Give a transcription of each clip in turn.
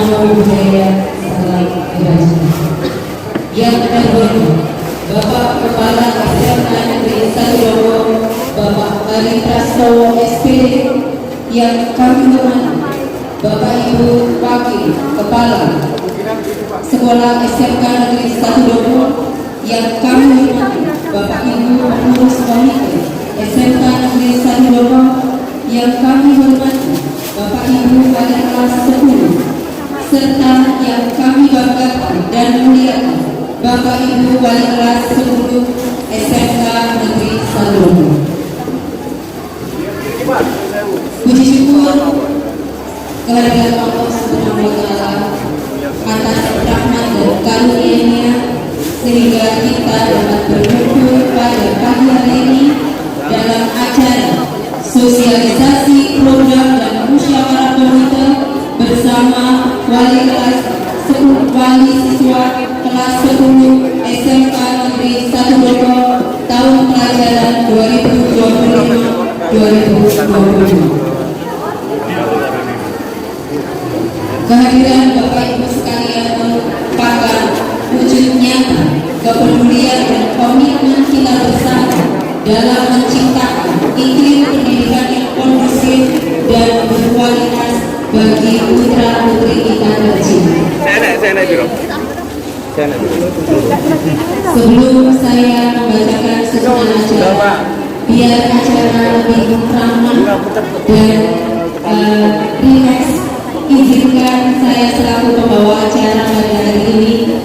Nama Budaya setelah dibaca. Yang terhormat Bapak Kepala SMA Negeri 1 Lombok, Bapak Ali Prastowo SPD. Yang kami hormati Bapak Ibu Wakil Kepala Sekolah SMK Negeri 1 Lombok. Yang kami hormati Bapak Ibu Pengurus Komite SMK Negeri 1 Lombok. Yang kami hormati Bapak Ibu Wali kelas 10, serta yang kami banggakan dan muliakan Bapak Ibu Wali kelas 10 SMK Negeri 1 Lombok. Puji syukur kehadirat Allah Subhanahu wa Ta'ala atas rahmat dan karunia-Nya sehingga kita dapat berkumpul pada pagi hari ini dalam acara sosialisasi program dan musyawarah komite bersama wali kelas 10 wali siswa kelas 10 SMK Negeri 1 Lombok tahun pelajaran 2025-2026. Kehadiran Bapak Ibu sekalian merupakan wujud nyata kepedulian dan komitmen kita bersama dalam menciptakan iklim pendidikan yang kondusif dan berkualitas bagi putra putri kita tercinta. Sebelum saya membacakan susunan acara, biar acara lebih ramah dan rileks, izinkan saya selaku pembawa acara pada hari ini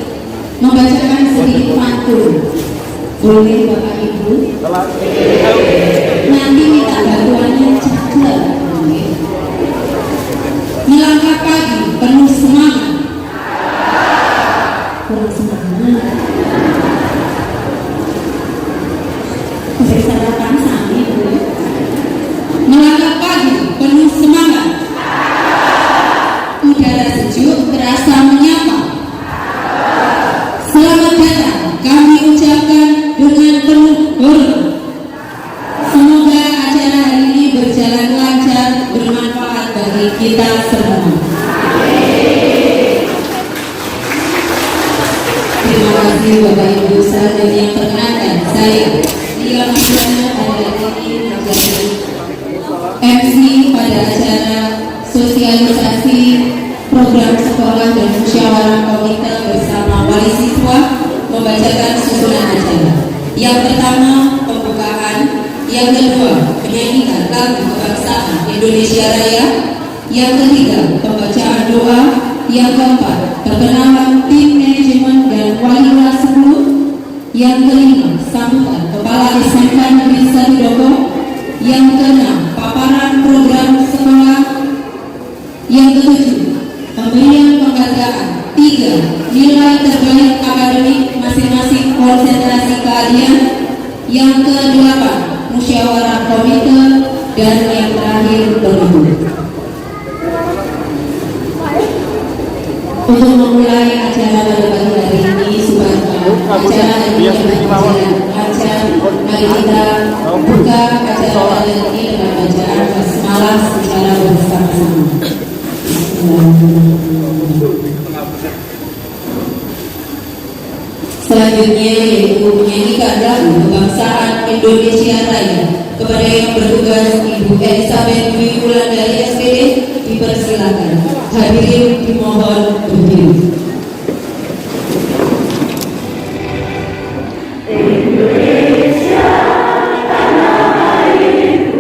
membacakan sedikit pantun. Boleh Bapak Ibu? Nanti minta bantuannya cakep. Melangkah pagi penuh semangat. Kurang semangat. Saya sarapan sami boleh. Melangkah pagi penuh semangat. Udara sejuk terasa menyapa. Selamat datang kami ucapkan dengan penuh hormat. Semoga acara hari ini berjalan lancar, bermanfaat bagi kita semua. Terima kasih Bapak Ibu dan yang perkenankan saya Lia Pidana pada hari ini menjadi MC pada acara sosialisasi program sekolah dan musyawarah komite bersama wali siswa membacakan susunan acara. Yang pertama pembukaan, yang kedua penyanyian lagu kebangsaan Indonesia Raya, yang ketiga pembacaan doa, yang keempat perkenalan tim manajemen dan wali kelas 10, yang kelima sambutan kepala SMK Negeri 1 Lombok, yang keenam paparan program sekolah, yang ketujuh pemberian penghargaan 3 nilai terbaik akademik masing-masing konsentrasi keahlian, yang ke-8 musyawarah komite, dan yang terakhir penutup. Untuk memulai acara pada pagi hari ini supaya acara ini berjalan lancar, mari kita buka acara pada ini dengan bacaan basmalah secara bersama-sama. Selanjutnya yaitu menyanyikan lagu kebangsaan Indonesia Raya. Kepada yang bertugas Ibu Elizabeth Dwi Wulandari SPD dipersilakan. Hadirin dimohon berdiri. Indonesia, bangsaanku.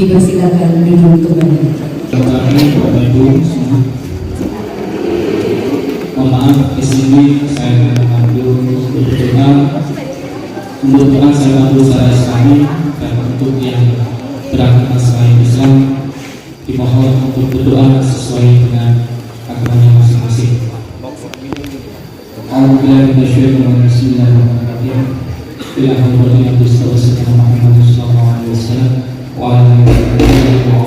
dipersilakan duduk kembali. Bapak Ibu semua, mohon maaf di sini saya mengambil untuk doa saya ambil secara Islami, dan untuk yang beragama selain Islam dimohon untuk berdoa sesuai dengan agamanya masing-masing. Alhamdulillah, bismillahirrahmanirrahim. Bila hamdulillah yang disebut Muhammad sallallahu alaihi wasallam wa ala alihi wa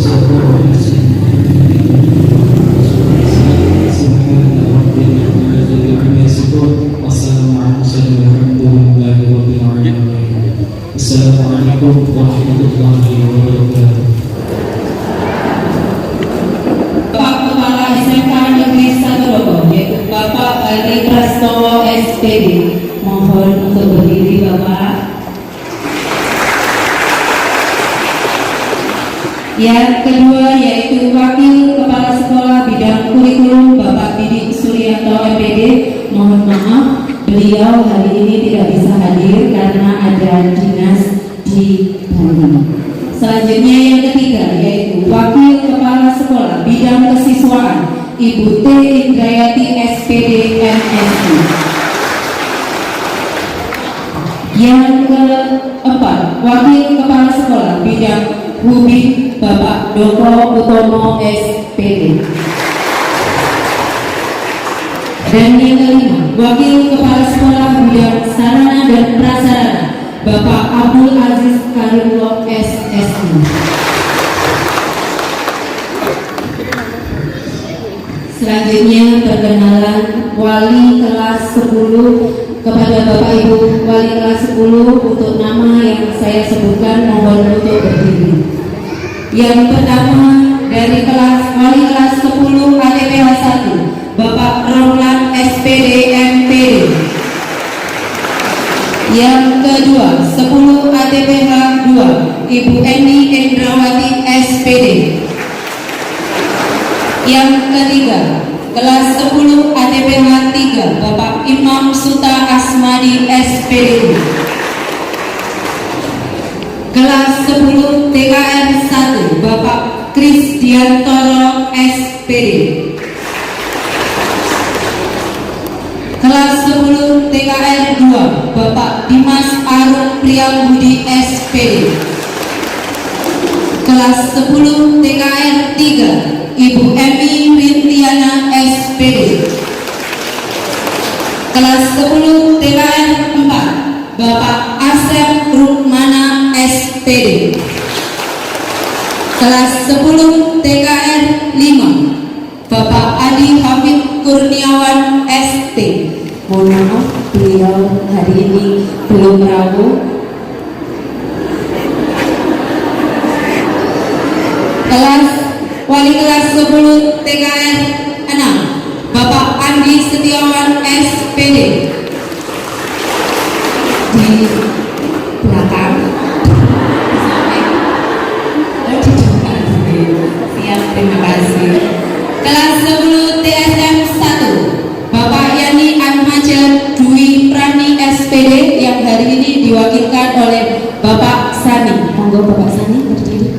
sahbihi Assalamualaikum warahmatullahi wabarakatuh. Bapak Kepala SMK Negeri 1 Bogor, yaitu Bapak Ali Prastowo SPD. Mohon untuk berdiri Bapak. Yang kedua yaitu Wakil Kepala Sekolah Bidang Kurikulum Bapak Didik Suryanto MPD. Mohon maaf, beliau hari ini tidak bisa hadir karena ada dinas di Bali. Selanjutnya yang ketiga yaitu Wakil Kepala Sekolah Bidang Kesiswaan Ibu T. Indrayati SPD MSI. Yang keempat Wakil Kepala Sekolah Bidang Hubin Bapak Doko Utomo SPD. Dan yang kelima Wakil Kepala Sekolah Bidang Sarana dan Prasarana Bapak Abdul Aziz Karimullah SSI. Selanjutnya perkenalan wali kelas 10 kepada Bapak Ibu wali kelas 10 untuk nama yang saya sebutkan mohon untuk berdiri. Yang pertama dari kelas wali kelas 10 ATPH 1 Bapak Romlan SPD MPD. Yang kedua 10 ATPH 2 Ibu Eni Endrawati SPD. Yang ketiga kelas 10 ATPH 3 Bapak Imam Suta Asmadi SPD. Kelas 10 TKR 1 Bapak Krisdiantoro SPD. Kelas 10 TKR 2 Bapak Dimas Arun Priyambudi SPD. Kelas 10 TKR 3 Ibu Emi Rintiana SPD. Kelas 10 TKR 4 Bapak Asep Rukmana SPD. Kelas 10 TKR 5 Bapak Adi Hamid Kurniawan ST. Mohon maaf beliau hari ini belum rabu. Wali kelas 10 TKR 6 Bapak Andi Setiawan SPD. Di belakang siap, terima kasih. Kelas 10 TSM 1 Bapak Yani Atmaja Dwi Prani SPD yang hari ini diwakilkan oleh Bapak Sani. Monggo Bapak Sani berdiri.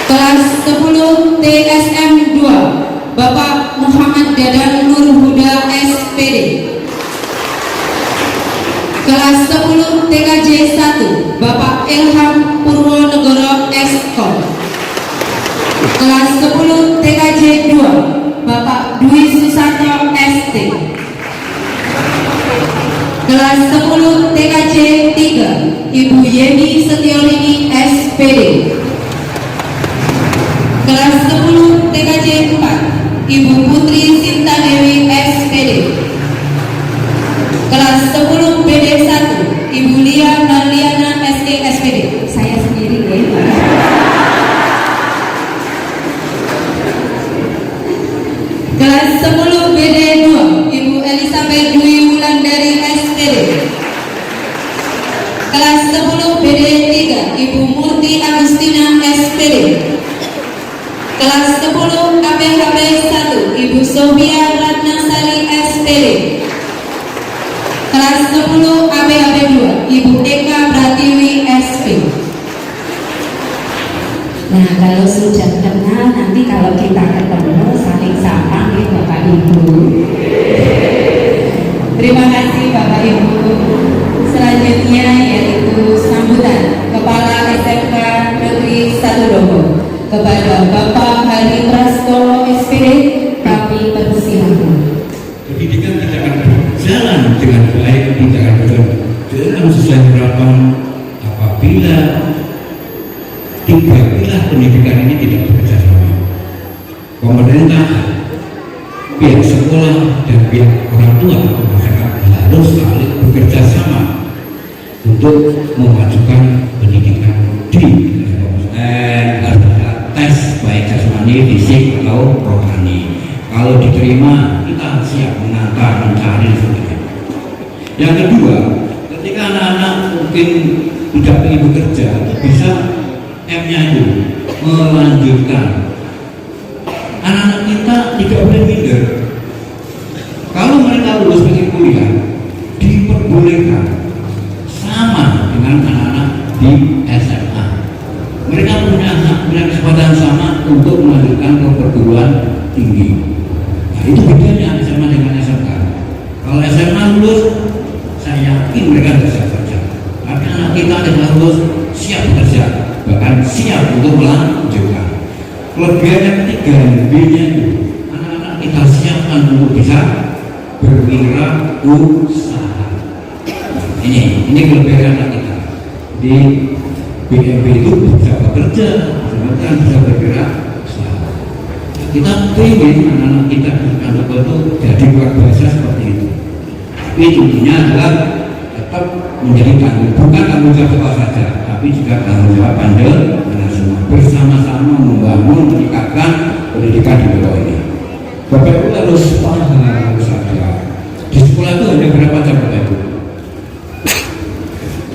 Kelas 10 TSM 2 Bapak Muhammad Dadan Nur Huda SPD. Ilham Purwonegoro Eskom. Kelas 10 TKJ 2 Bapak Dwi Susanto ST. Kelas 10 TKJ 3 Ibu Yeni Setiorini SPD. Kelas 10 TKJ 4 Ibu Putri Sinta Dewi SPD. Kelas 10 BD 1 Ibu Lia Marliana ST SPD. Saya sendiri ya. Kelas 10 BD 2 Ibu Elizabeth Dwi Wulandari SPD. Kelas 10 BD 3 Ibu Murti Agustina SPD. Kelas 10 APHB 1 Ibu Sofia Ratnasari SPD. Kelas 10 APHB 2 Ibu Eka Pratiwi SP. Nah, kalau sudah kenal, nanti kalau kita ketemu saling sapa nih Bapak Ibu. Terima kasih Bapak Ibu. Selanjutnya yaitu sambutan Kepala SMK Negeri 1 Lombok kepada Bapak Hari Prastowo SPD. Kami persilakan. Pendidikan tidak akan berjalan dengan baik, tidak akan berjalan dengan sesuai harapan apabila tiga pilar pendidikan ini tidak bekerja sama. Pemerintah, pihak sekolah, dan pihak orang tua masyarakat harus saling bekerja sama untuk memajukan pendidikan di harus ada tes baik jasmani, fisik atau rohani. Kalau diterima, kita siap mengantar, mencari sebagainya. Yang kedua, ketika anak-anak mungkin tidak ingin bekerja, bisa M-nya itu melanjutkan. Anak-anak kita tidak boleh minder. Kalau mereka lulus pengen kuliah, diperbolehkan sama dengan anak-anak di SMA. Mereka punya hak, punya kesempatan sama untuk melanjutkan ke perguruan tinggi. Nah, itu bedanya SMA dengan SMK. Kalau SMA lulus, saya yakin mereka bisa kerja. Tapi anak kita yang lulus siap bekerja, bahkan siap untuk melanjutkan. Kelebihan yang ketiga, B-nya itu anak-anak kita siapkan untuk bisa berwirausaha. Ini kelebihan anak kita. Di BMB itu bisa bekerja, bahkan bisa berwirausaha. Kita ingin anak-anak kita itu jadi luar biasa seperti itu. Tapi intinya adalah tetap menjadi bukan tanggung jawab sekolah saja, tapi juga tanggung jawab Anda semua bersama-sama membangun, meningkatkan pendidikan di bawah ini. Bapak Ibu harus paham, harus sadar. Di sekolah itu hanya berapa jam Bapak Ibu?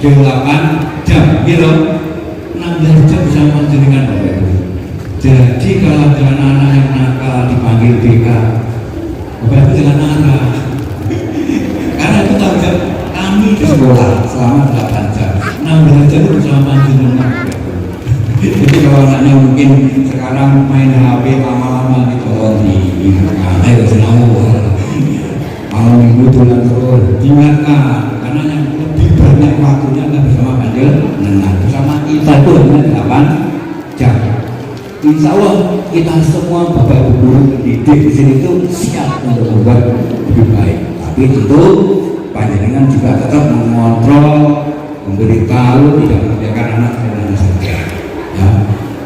8 jam, gitu. 16 jam bisa menjalankan Bapak Ibu. Jadi kalau ada anak-anak yang nakal dipanggil BK, Bapak Ibu jangan marah. Karena itu tanggung jawab kami di sekolah selama 8 jam. 16 jam itu bersama panjenengan. Jadi kalau anaknya mungkin sekarang main HP lama-lama gitu, diingatkan, ayo senang, malam minggu tulang terus, diingatkan, karena yang lebih banyak waktunya kan bersama panjenengan, bersama kita itu hanya 8 jam. Insya Allah kita semua Bapak Ibu guru pendidik di sini itu siap untuk membuat lebih baik. Tapi tentu panjenengan juga tetap mengontrol, memberitahu, tidak membiarkan anak dengan saja. Ya,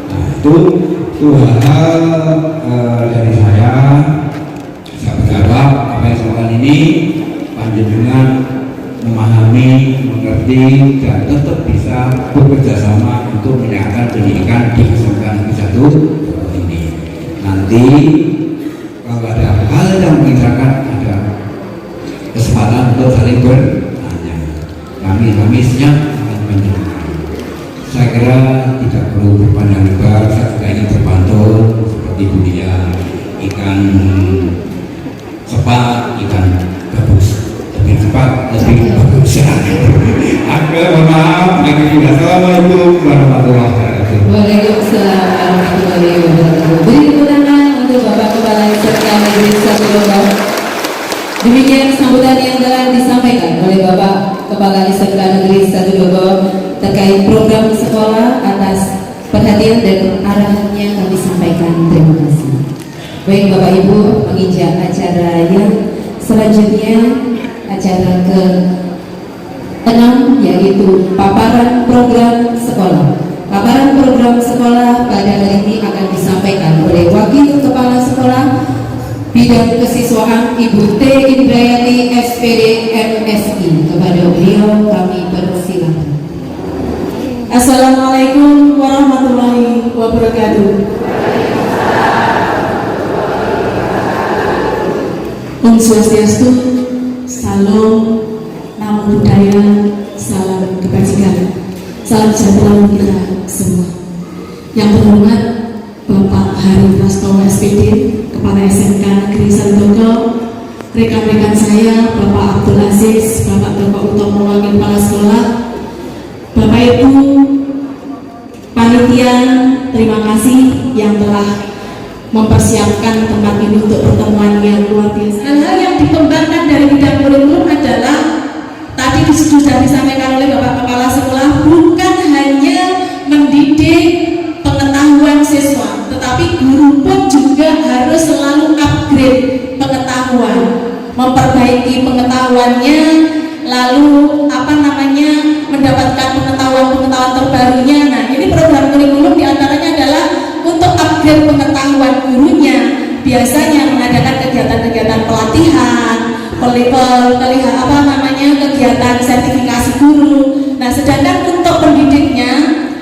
nah, itu hal dari saya berharap apa yang saya ini panjenengan memahami, mengerti, dan tetap bisa bekerja sama untuk meningkatkan pendidikan di SMK Negeri 1 ini. Nanti kalau ada hal yang mengingatkan, ada kesempatan untuk saling bertanya. Kami siap akan mendengar. Saya kira tidak perlu berpandang lebar, saya juga ingin berpantun seperti dunia ikan cepat, ikan gabus, lebih cepat, lebih bagus. Maaf, Assalamualaikum warahmatullahi wabarakatuh. Waalaikumsalam warahmatullahi wabarakatuh. Beri tepuk tangan untuk Bapak Kepala SMK Negeri 1 Lombok. Demikian sambutan yang telah disampaikan oleh Bapak Kepala SMK Negeri 1 Lombok terkait program sekolah atas perhatian dan arahannya kami sampaikan. Terima kasih. Baik Bapak Ibu, menginjak acara yang selanjutnya, acara ke-6 yaitu paparan program sekolah. Paparan program sekolah pada hari ini akan disampaikan oleh Wakil Kepala Sekolah Bidang Kesiswaan Ibu T. Indrayati SPD MSI. Kepada beliau kami persilakan. Assalamualaikum warahmatullahi wabarakatuh. Om Swastiastu, salam, namo buddhaya, salam kebajikan, salam sejahtera untuk kita semua. Yang terhormat Bapak Hari Prastowo SPD, Kepala SMK Negeri Salitoko, rekan-rekan saya Bapak Abdul Aziz, Bapak Toko Utomo Wakil Kepala Sekolah, Bapak Ibu panitia, terima kasih yang telah mempersiapkan tempat ini untuk pertemuan yang luar biasa. Hal-hal yang dikembangkan dari bidang kurikulum adalah tadi sudah disampaikan oleh Bapak Kepala Sekolah, bukan hanya mendidik pengetahuan siswa, tetapi guru pun juga harus selalu upgrade pengetahuan, memperbaiki pengetahuannya, lalu mendapatkan pengetahuan terbarunya. Nah, ini program kurikulum diantaranya adalah untuk upgrade pengetahuan gurunya. Biasanya mengadakan kegiatan-kegiatan pelatihan, kegiatan sertifikasi guru. Nah, sedangkan untuk pendidiknya,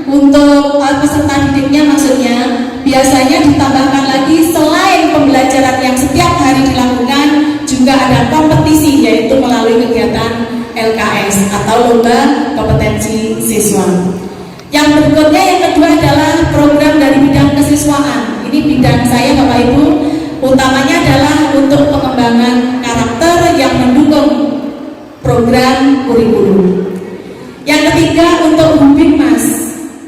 untuk peserta didiknya maksudnya, biasanya ditambahkan lagi selain pembelajaran yang setiap hari dilakukan, juga ada kompetisi, yaitu melalui kegiatan LKS atau lomba kompetensi siswa. Yang berikutnya, yang kedua adalah program dari bidang kesiswaan. Ini bidang saya Bapak Ibu, utamanya adalah untuk pengembangan karakter yang mendukung program kurikulum. Yang ketiga, untuk Hubinmas,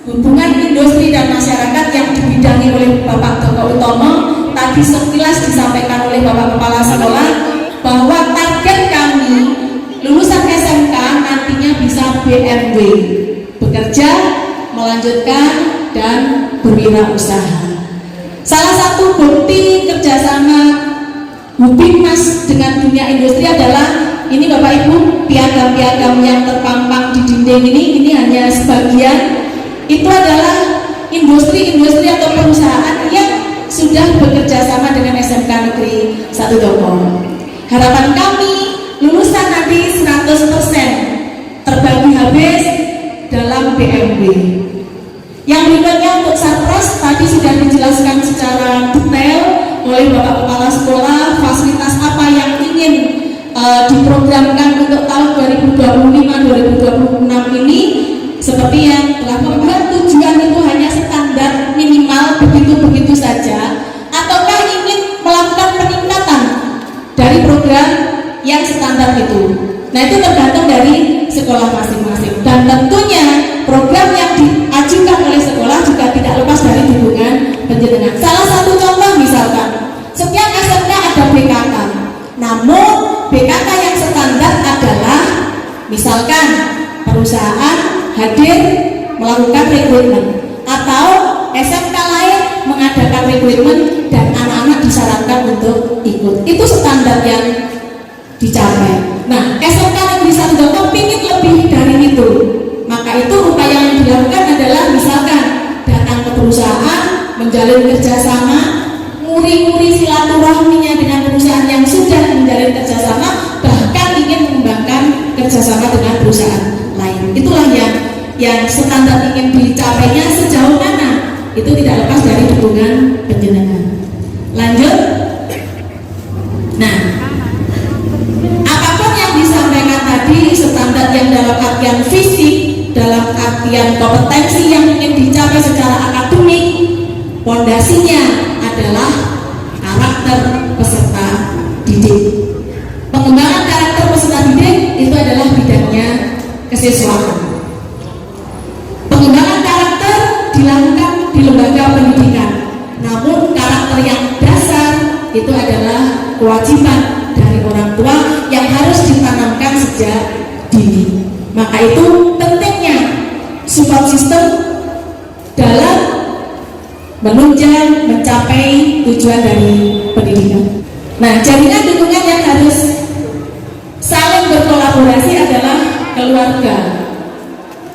hubungan industri dan masyarakat, yang dibidangi oleh Bapak Toko Utomo. Tadi sekilas disampaikan oleh Bapak Kepala Sekolah bahwa target kami lulusan SMK nantinya bisa BMW, bekerja, melanjutkan, dan berwirausaha. Salah satu bukti kerjasama Hubinmas dengan dunia industri adalah ini Bapak Ibu, piagam-piagam yang terpampang di dinding ini hanya sebagian. Itu adalah industri-industri atau perusahaan yang sudah bekerja sama dengan SMK Negeri Salitoko. Harapan kami lulusan nanti 100% terbagi habis dalam BMW. Yang berikutnya untuk Sarpras, tadi sudah dijelaskan secara detail oleh Bapak Kepala Sekolah fasilitas apa yang ingin diprogramkan untuk tahun 2025-2026 ini. Seperti yang telah membahas, tujuan itu hanya standar minimal begitu-begitu saja, ataukah ingin melakukan peningkatan dari program yang standar itu. Nah, itu tergantung dari sekolah masing-masing, dan tentunya program yang diajukan oleh sekolah juga tidak lepas dari dukungan penjenengan. Salah satu contoh misalkan, setiap SMK ada BKK, namun BKK yang standar adalah misalkan perusahaan hadir melakukan rekrutmen, atau SMK lain mengadakan rekrutmen dan anak-anak disyaratkan untuk ikut. Itu standar yang dicapai. Nah, SMK Negeri Salitoko ingin lebih dari itu. Maka itu upaya yang dilakukan adalah misalkan datang ke perusahaan, menjalin kerjasama, nguri-nguri silaturahminya dengan perusahaan yang sudah menjalin kerjasama, bahkan ingin mengembangkan kerjasama dengan perusahaan lain. Itulah yang standar ingin dicapainya sejauh mana, itu tidak lepas dari dukungan penjenengan. Lanjut. Nah, apapun yang disampaikan tadi, standar yang dalam artian fisik, dalam artian kompetensi yang ingin dicapai secara akademik, pondasinya adalah karakter peserta didik. Pengembangan karakter peserta didik itu adalah bidangnya kesiswaan. Pengembangan karakter dilakukan di lembaga pendidikan, namun karakter yang dasar itu adalah kewajiban dari orang tua yang harus ditanamkan sejak dini. Maka itu pentingnya support system dalam menunjang mencapai tujuan dari pendidikan. Nah, jaringan dukungan yang harus saling berkolaborasi adalah keluarga,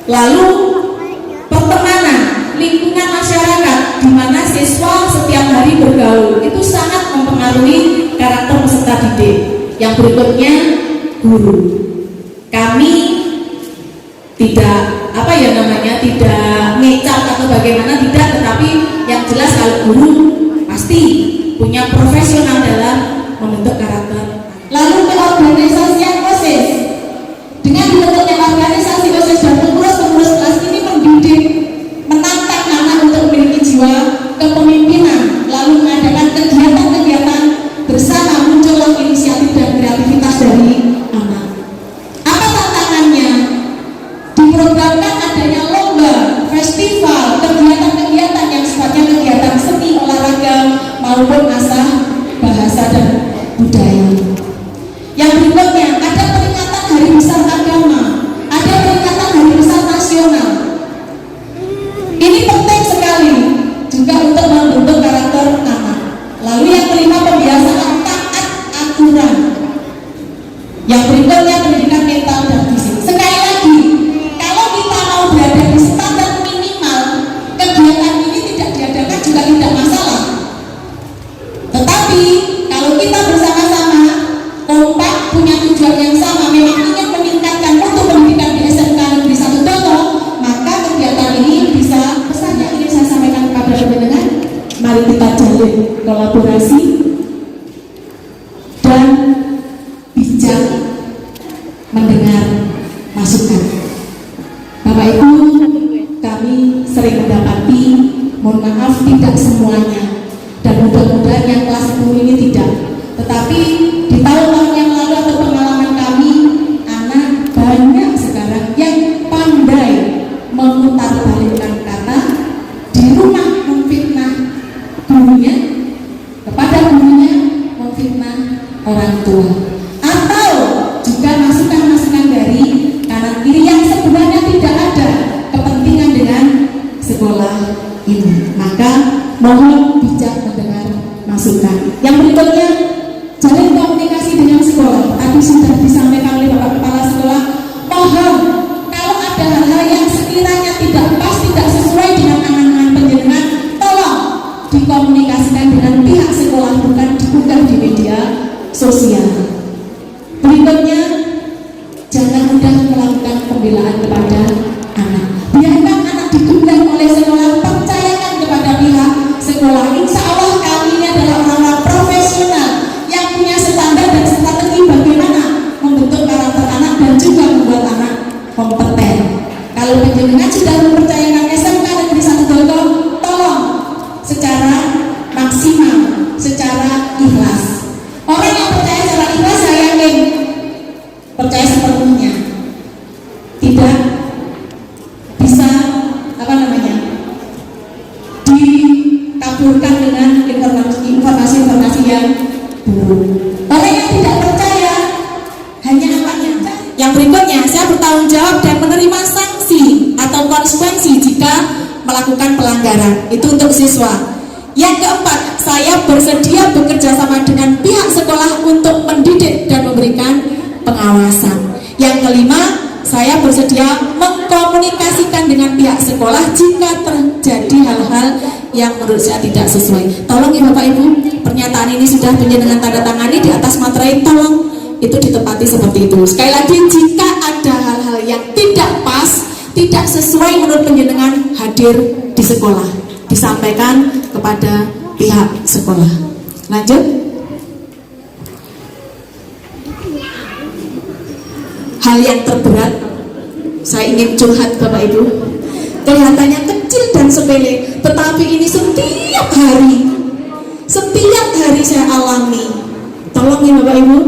lalu pertemanan, lingkungan masyarakat di mana siswa setiap hari bergaul itu sangat mempengaruhi karakter peserta didik. Yang berikutnya, guru. Kami tidak tidak ngecap atau bagaimana, tidak, tetapi yang jelas kalau guru pasti punya profesional dalam membentuk karakter. Lalu keorganisasian OSIS. Dengan dibentuknya organisasi OSIS dan pengurus-pengurus kelas ini mendidik, menantang anak untuk memiliki jiwa kepemimpinan, lalu mengadakan kegiatan-kegiatan bersama, muncullah inisiatif dan kreativitas dari anak. Apa tantangannya? Diprogramkan adanya lomba, festival, kegiatan-kegiatan yang sifatnya kegiatan seni, olahraga maupun asah bahasa dan budaya. Yang berikutnya, ada peringatan Hari Besar Agama, ada peringatan Hari Besar Nasional. Ini penting sekali juga untuk membentuk karakter anak. Lalu yang kelima, pembiasaan taat aturan. Yang berikutnya, pendidikan mental dan fisik. Sekali lagi, kalau kita mau berada di standar minimal, kegiatan ini tidak diadakan juga tidak masalah. Tetapi kalau kita bersama-sama kompak, punya tujuan yang sama, memang ingin meningkatkan mutu pendidikan di SMK Negeri 1 Dono, maka kegiatan ini bisa, pesan yang ingin saya sampaikan kepada pendengar, mari kita jalin kolaborasi dan bijak mendengar masukan. Bapak Ibu, kami sering mendapati, mohon maaf tidak semuanya, dan mudah-mudahan yang kelas 10 ini tidak, tetapi di tahun-tahun yang lalu atau pengalaman kami, anak banyak sekarang yang pandai memutarbalikkan kata, di rumah memfitnah gurunya, kepada gurunya memfitnah orang tua, atau juga masukan-masukan dari kanan kiri yang sebenarnya tidak ada kepentingan dengan sekolah ini. Maka mohon bijak mendengar masukan. Yang berikutnya, jalin komunikasi dengan sekolah. Tadi sudah disampaikan oleh Bapak Kepala Sekolah. Mohon kalau ada hal-hal yang sekiranya tidak pas, tidak sesuai dengan angan-angan penjenengan, tolong dikomunikasikan dengan pihak sekolah, bukan diunggah di media sosial. Berikutnya, jangan mudah melakukan pembelaan kepada anak. Biarkan anak digundang oleh sekolah, percayakan kepada pihak sekolah. Insya Allah kami ini adalah orang-orang profesional yang punya standar dan strategi bagaimana membentuk karakter anak dan juga membuat anak kompeten. Kalau penjenengan sudah mempercayakan SMK Negeri 1 Dono, tolong secara maksimal, secara ikhlas. Orang yang percaya secara ikhlas, saya yakin percaya sepenuhnya, tidak bisa dikaburkan dengan informasi-informasi yang buruk. Orang yang tidak percaya hanya apanya. Yang berikutnya, saya bertanggung jawab dan menerima sanksi atau konsekuensi jika melakukan pelanggaran. Itu untuk siswa. Yang keempat, saya bersedia bekerja sama dengan pihak sekolah untuk mendidik dan memberikan pengawasan. Yang kelima, saya bersedia mengkomunikasikan dengan pihak sekolah jika terjadi hal-hal yang menurut saya tidak sesuai. Tolong ya Bapak Ibu, pernyataan ini sudah penjenengan tanda tangani di atas materai, tolong itu ditepati seperti itu. Sekali lagi, jika ada hal-hal yang tidak pas, tidak sesuai menurut penjenengan, hadir di sekolah, disampaikan kepada pihak sekolah. Lanjut. Hal yang terberat, saya ingin curhat Bapak Ibu, kelihatannya kecil dan sepele, tetapi ini setiap hari saya alami. Tolong ya Bapak Ibu,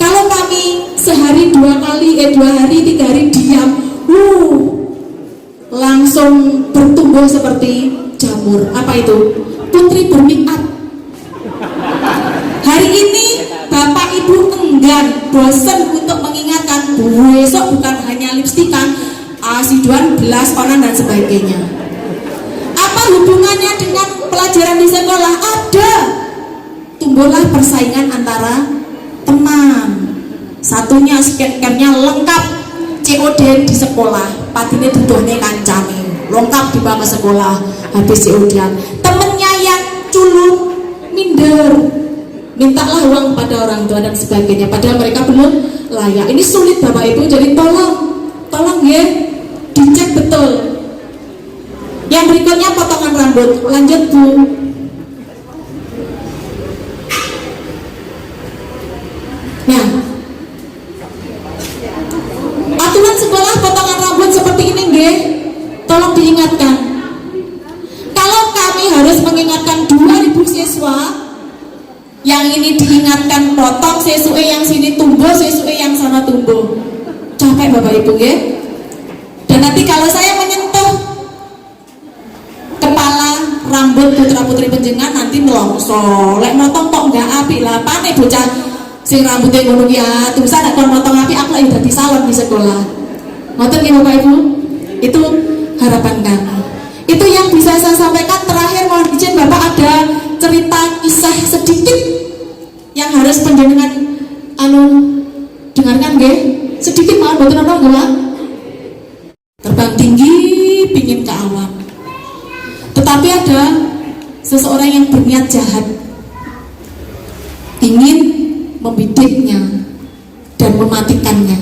kalau kami sehari 2 hari 3 hari diam, langsung bertumbuh seperti jamur. Apa itu? Putri berminat. Hari ini Bapak Ibu enggan, bosan untuk mengingatkan, besok bukan hanya lipstikan, asiduan, belas, onan dan sebagainya. Apa hubungannya dengan pelajaran di sekolah? Ada. Tumbuhlah persaingan antara teman. Satunya skincare-nya lengkap, COD di sekolah, patine duduhne kancane, lengkap dibawa ke sekolah, habis COD-an. Temennya yang culun, minder, mintalah uang pada orang tua dan sebagainya, padahal mereka belum layak. Ini sulit Bapak Ibu, jadi tolong ya, dicek betul. Yang berikutnya potongan rambut. Lanjut Bu. Nah, aturan sekolah potongan rambut seperti ini nggih, tolong diingatkan. Kalau kami harus mengingatkan 2000 siswa, yang ini diingatkan potong, sesuai yang sini tumbuh, sesuai yang sana tumbuh. Capek Bapak Ibu ya. Dan nanti kalau saya menyentuh kepala rambut putra putri panjenengan nanti melongso. Lek motong kok enggak api lah, pane bocah sing rambutnya ngono ya, tulisan nek kon motong api aku lagi dadi salon di sekolah. Ngoten nggih Bapak Ibu. Itu harapan kami. Itu yang bisa saya sampaikan. Terakhir mohon izin Bapak, ada cerita kisah sedikit yang harus panjenengan dengarkan nggih. Sedikit mohon mboten ana nggih. Terbang tinggi pingin ke awan. Tetapi ada seseorang yang berniat jahat, ingin membidiknya dan mematikannya.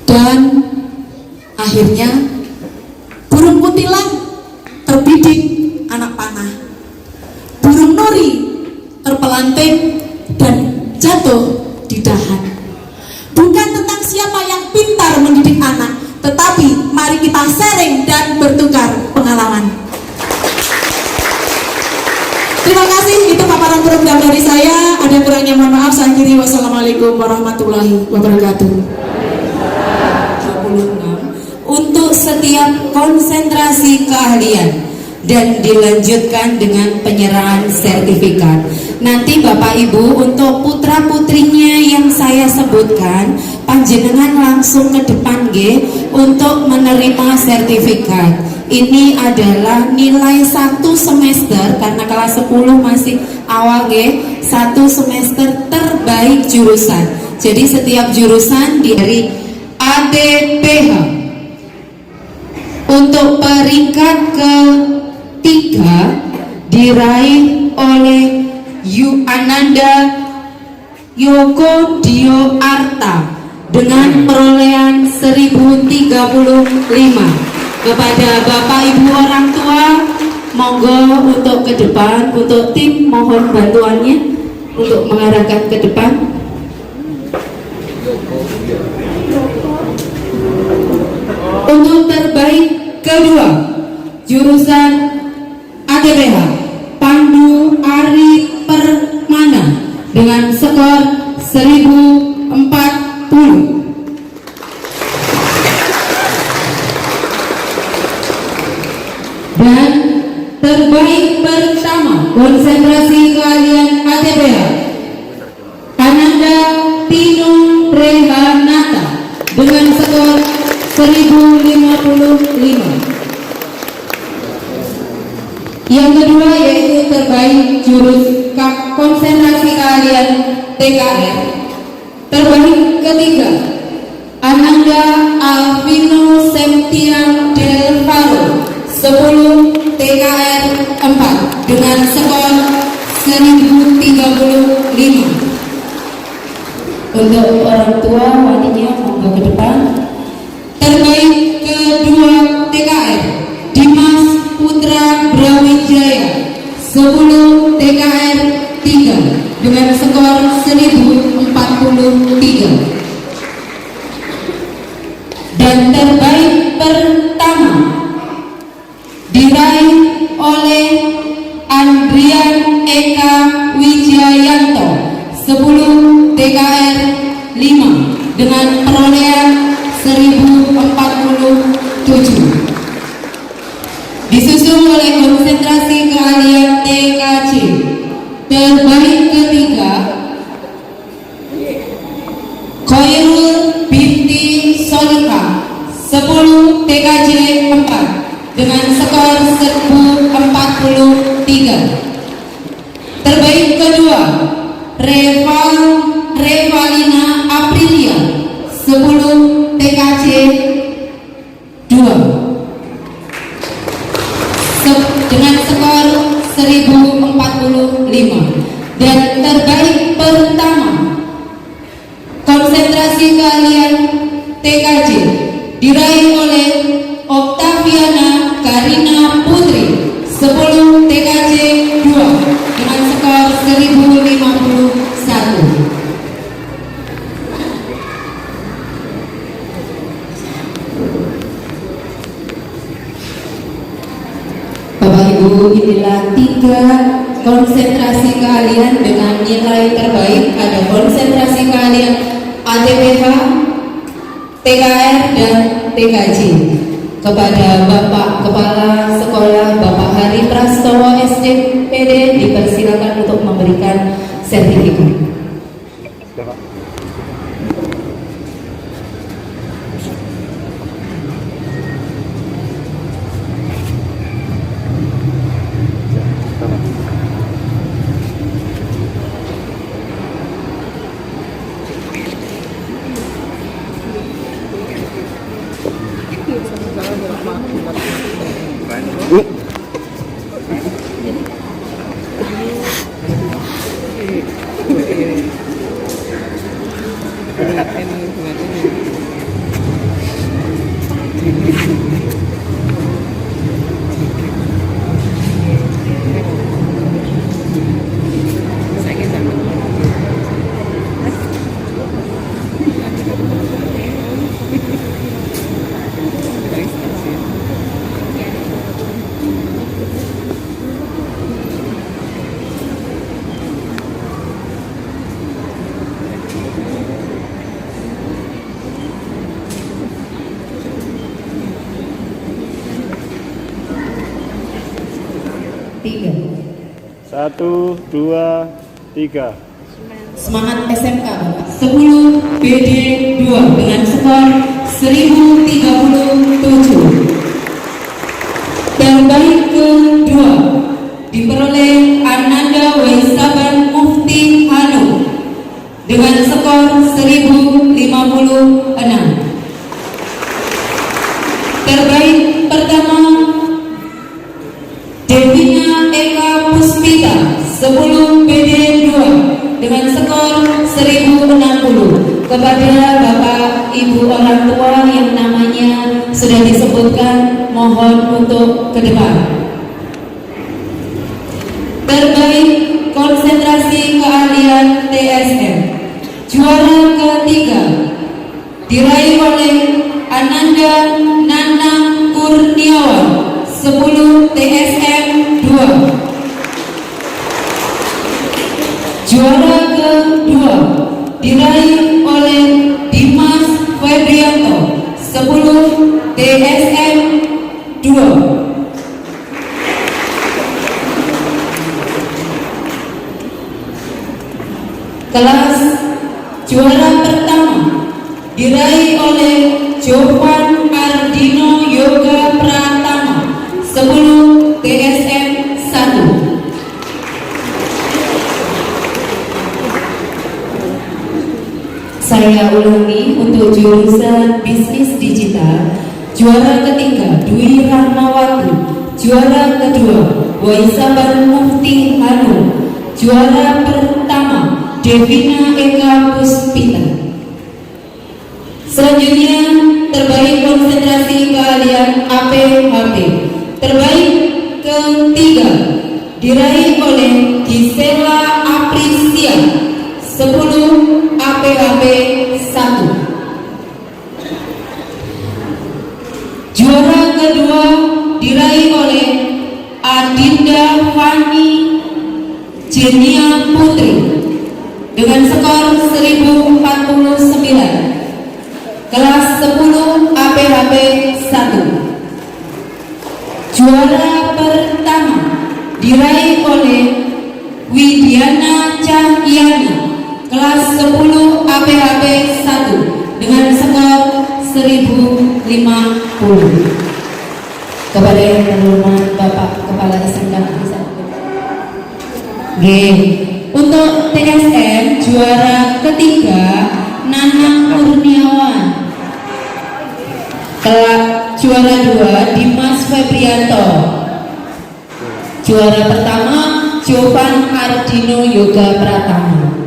Dan akhirnya burung kutilang terbidik anak panah. Burung nuri terpelanting dan jatuh di dahan. Bukan tentang siapa yang pintar mendidik anak, tetapi mari kita sharing dan bertukar pengalaman. Terima kasih, itu paparan program dari saya. Ada kurangnya mohon maaf, saya akhiri. Wassalamualaikum warahmatullahi wabarakatuh. 26 untuk setiap konsentrasi keahlian dan dilanjutkan dengan penyerahan sertifikat. Nanti Bapak Ibu untuk putra putrinya yang saya sebutkan, panjenengan langsung ke depan G untuk menerima sertifikat. Ini adalah nilai 1 semester, karena kelas 10 masih awal G, 1 semester terbaik jurusan. Jadi setiap jurusan dari ADPH. Untuk peringkat ketiga diraih oleh Yu Ananda Yoko Dio Arta dengan perolehan 1035. Kepada Bapak Ibu orang tua, monggo untuk ke depan. Untuk tim mohon bantuannya untuk mengarahkan ke depan. Untuk terbaik kedua jurusan ADPH, Pandu Ari Permana dengan skor 1040. Dan terbaik pertama konsentrasi keahlian ADPH, Ananda Tino Rehanata dengan skor 1055. Yang kedua yaitu terbaik jurus konsentrasi keahlian TKR. Terbaik ketiga Ananda Alvino Septian Del Faro 10 TKR 4 dengan skor 1035. Untuk orang tua walinya monggo ke depan. Terbaik kedua TKR Dimas Putra Brawijaya 10 TKR 3 dengan skor 1043. Dan terbaik pertama diraih oleh Andrian Eka Wijayanto 10 TKR 5 dengan perolehan 1047. Disusul oleh konsentrasi keahlian TKC. Terbaik ketiga Khairul binti Solika dengan skor 1043. Terbaik kedua, Revalina Aprilia 10 TKJ 2 dengan skor 1045. Dan terbaik pertama, konsentrasi keahlian TKJ diraih oleh Oktaviana Karina Putri 10 TKJ 2 dengan skor 1051. Bapak Ibu, inilah 3 konsentrasi keahlian dengan nilai terbaik. Ada konsentrasi keahlian ATPH, TKR, dan TKJ. Kepada Bapak Kepala Sekolah Bapak Hari Prastowo SDPD dipersilakan untuk memberikan sertifikat. Tiga. 1, 2, 3. Semangat SMK Bapak. 10 BD 2 dengan skor 1037. Terbaik kedua diperoleh Ananda Waisaban Mufti Hanu dengan skor 1056. Terbaik pertama Devina Eka Puspita 10 BD 2 dengan skor 1060. Kepada Bapak Ibu orang tua yang namanya sudah disebutkan, mohon untuk ke depan. Terbaik konsentrasi keahlian TSM juara ketiga diraih oleh Ananda Nanang Kurniawan 10 TSM 2. Juara kedua diraih oleh Dimas Febrianto 10 TSM 2. Kelas juara pertama diraih oleh Jovan Ardino Yoga Pratama 10 TSM 1. Saya ulangi, untuk jurusan bisnis digital juara ketiga Dwi Rahmawati, juara kedua Waisaban Mufti Hanu, juara pertama Devina Eka Puspita. Selanjutnya terbaik konsentrasi keahlian APHP. Terbaik ketiga diraih oleh Gisela Aprisia 10 APHP 1. Juara kedua diraih oleh Adinda Fani Jenia Putri dengan skor 1049. Kelas 10 APHP 1. Juara pertama diraih oleh Widiana Cahyani, kelas 10 APHP 1 dengan skor 1050. Kepada yang terhormat Bapak Kepala SMK G. Untuk TSM juara ketiga Nanang Kurniawan. Juara 2 Dimas Febrianto. Juara pertama Jovan Ardino Yoga Pratama.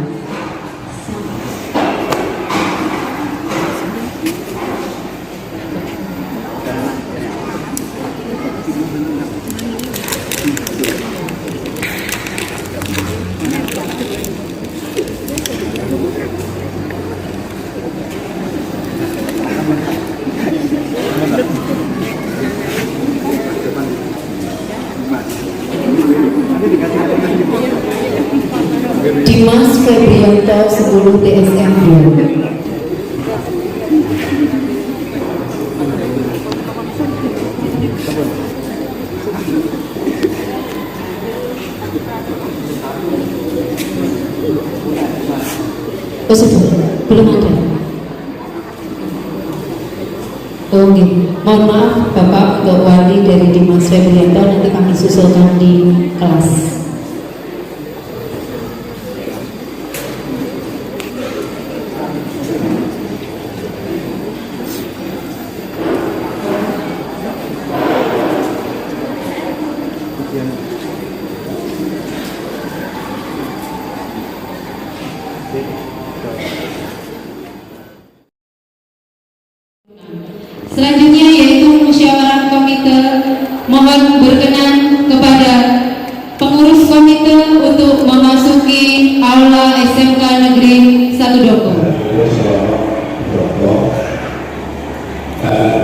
Dimas Febrianto 10 TSM 2. Oh, sudah. Belum ada. Oh, gitu. Mohon maaf Bapak, untuk wali dari Dimas Febrianto nanti kami susulkan di kelas. Selanjutnya yaitu musyawarah komite. Mohon berkenan kepada pengurus komite untuk memasuki aula SMK Negeri 1 Doko.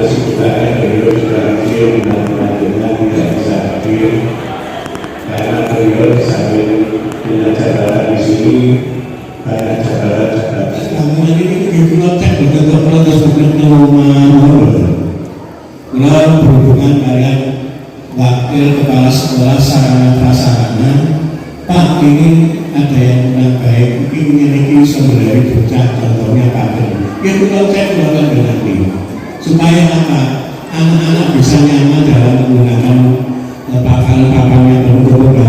Kesibukan beliau sudah hadir dan teman-teman tidak bisa hadir karena beliau sambil punya jabatan di sini, banyak jabatan. Kamu ini kita cek untuk proses bekerja rumah. Kalau berhubungan kalian wakil kepala sekolah sarana prasarana, Pak ini ada yang kurang baik, ini sebenarnya bocah contohnya Pak. Ya kita cek melakukan nanti supaya apa? Anak-anak bisa nyaman dalam menggunakan papan yang berhubungan